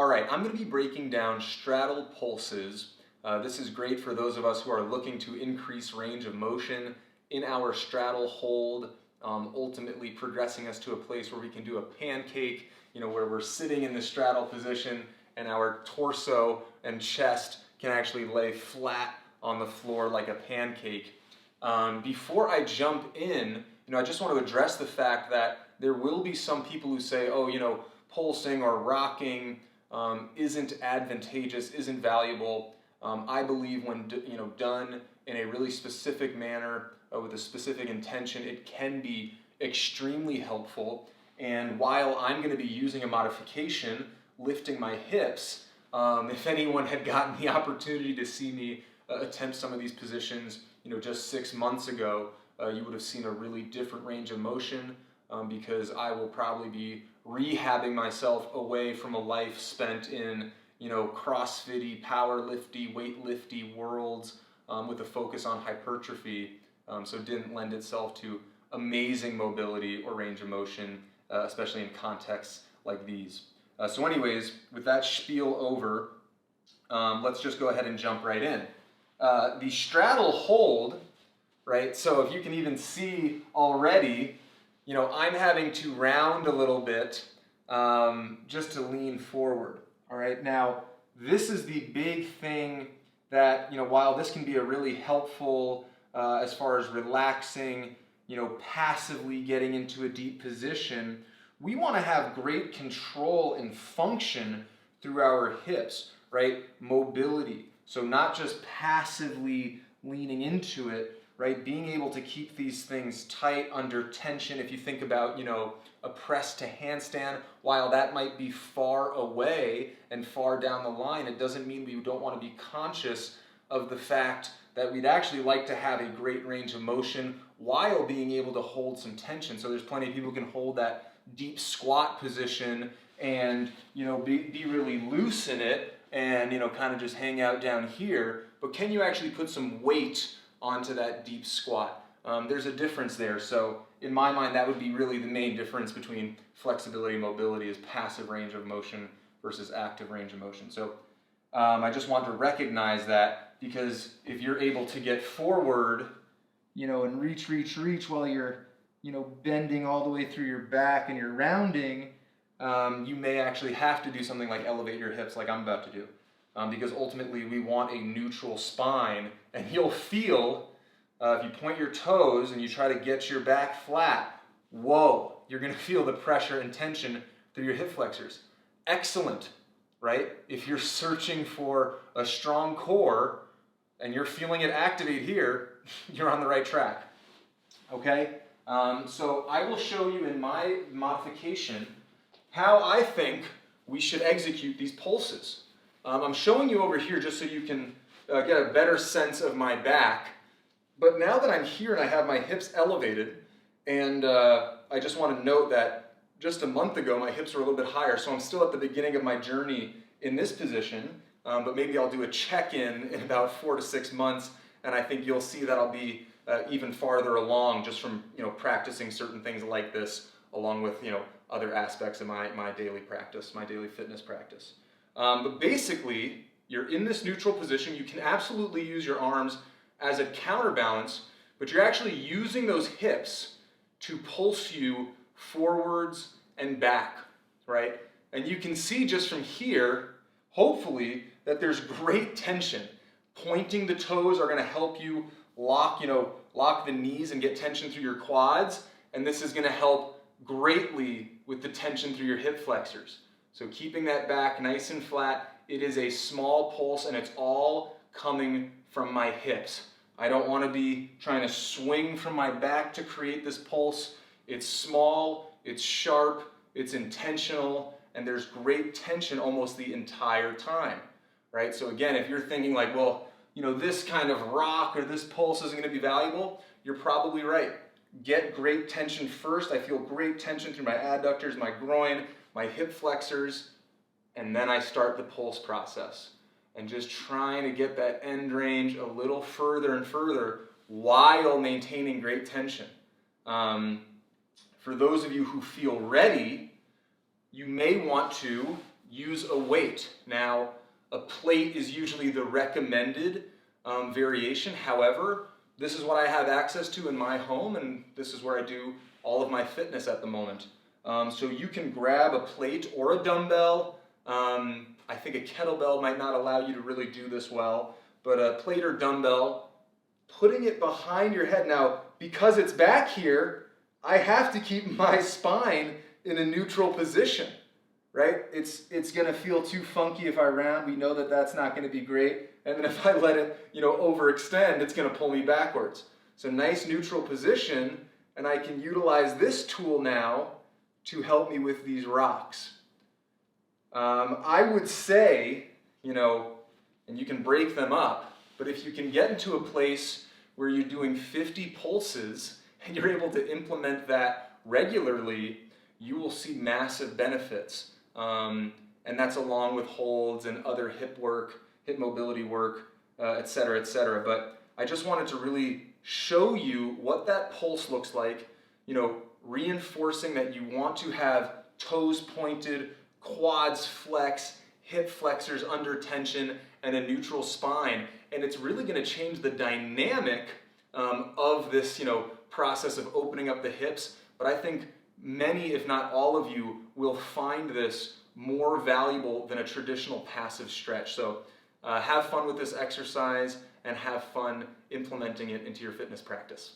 All right, I'm going to be breaking down straddle pulses. This is great for those of us who are looking to increase range of motion in our straddle hold, ultimately progressing us to a place where we can do a pancake, where we're sitting in the straddle position and our torso and chest can actually lay flat on the floor like a pancake. Before I jump in, I just want to address the fact that there will be some people who say, oh, pulsing or rocking isn't advantageous, isn't valuable. I believe when done in a really specific manner with a specific intention, it can be extremely helpful. And while I'm going to be using a modification, lifting my hips, if anyone had gotten the opportunity to see me attempt some of these positions, just 6 months ago, you would have seen a really different range of motion because I will probably be rehabbing myself away from a life spent in, CrossFit-y, powerlifty, weightlifty worlds with a focus on hypertrophy. So it didn't lend itself to amazing mobility or range of motion, especially in contexts like these. So anyways, with that spiel over, let's just go ahead and jump right in. The straddle hold, right? So if you can even see already, I'm having to round a little bit just to lean forward. All right, now this is the big thing that, while this can be a really helpful as far as relaxing, passively getting into a deep position, we want to have great control and function through our hips, right? Mobility. So not just passively leaning into it, right? Being able to keep these things tight under tension. If you think about, a press to handstand, while that might be far away and far down the line, it doesn't mean we don't want to be conscious of the fact that we'd actually like to have a great range of motion while being able to hold some tension. So there's plenty of people who can hold that deep squat position and, be really loose in it and, kind of just hang out down here. But can you actually put some weight onto that deep squat? There's a difference there. So in my mind, that would be really the main difference between flexibility and mobility is passive range of motion versus active range of motion. So I just want to recognize that because if you're able to get forward, and reach while you're, bending all the way through your back and you're rounding, you may actually have to do something like elevate your hips like I'm about to do. Because ultimately we want a neutral spine, and you'll feel, if you point your toes and you try to get your back flat, whoa, you're going to feel the pressure and tension through your hip flexors. Excellent, right? If you're searching for a strong core and you're feeling it activate here, you're on the right track, okay? So I will show you in my modification how I think we should execute these pulses. I'm showing you over here just so you can get a better sense of my back. But now that I'm here and I have my hips elevated, and I just want to note that just a month ago my hips were a little bit higher, so I'm still at the beginning of my journey in this position, but maybe I'll do a check-in in about 4 to 6 months, and I think you'll see that I'll be even farther along just from practicing certain things like this, along with other aspects of my daily practice, my daily fitness practice. But basically, you're in this neutral position. You can absolutely use your arms as a counterbalance, but you're actually using those hips to pulse you forwards and back, right? And you can see just from here, hopefully, that there's great tension. Pointing the toes are going to help you lock the knees and get tension through your quads, and this is going to help greatly with the tension through your hip flexors. So keeping that back nice and flat, it is a small pulse and it's all coming from my hips. I don't want to be trying to swing from my back to create this pulse. It's small, it's sharp, it's intentional, and there's great tension almost the entire time, right? So again, if you're thinking like, well, this kind of rock or this pulse isn't going to be valuable, you're probably right. Get great tension first. I feel great tension through my adductors, my groin, my hip flexors, and then I start the pulse process. And just trying to get that end range a little further and further while maintaining great tension. For those of you who feel ready, you may want to use a weight. Now, a plate is usually the recommended variation. However, this is what I have access to in my home, and this is where I do all of my fitness at the moment. So you can grab a plate or a dumbbell. I think a kettlebell might not allow you to really do this well, but a plate or dumbbell, putting it behind your head. Now, because it's back here, I have to keep my spine in a neutral position, right? It's gonna feel too funky if I round. We know that that's not gonna be great. And then if I let it, overextend, it's gonna pull me backwards. So nice neutral position, and I can utilize this tool now to help me with these rocks. I would say, and you can break them up, but if you can get into a place where you're doing 50 pulses and you're able to implement that regularly, you will see massive benefits. And that's along with holds and other hip work, hip mobility work, et cetera, et cetera. But I just wanted to really show you what that pulse looks like, reinforcing that you want to have toes pointed, quads flex, hip flexors under tension, and a neutral spine. And it's really going to change the dynamic of this, process of opening up the hips. But I think many, if not all of you, will find this more valuable than a traditional passive stretch. So have fun with this exercise and have fun implementing it into your fitness practice.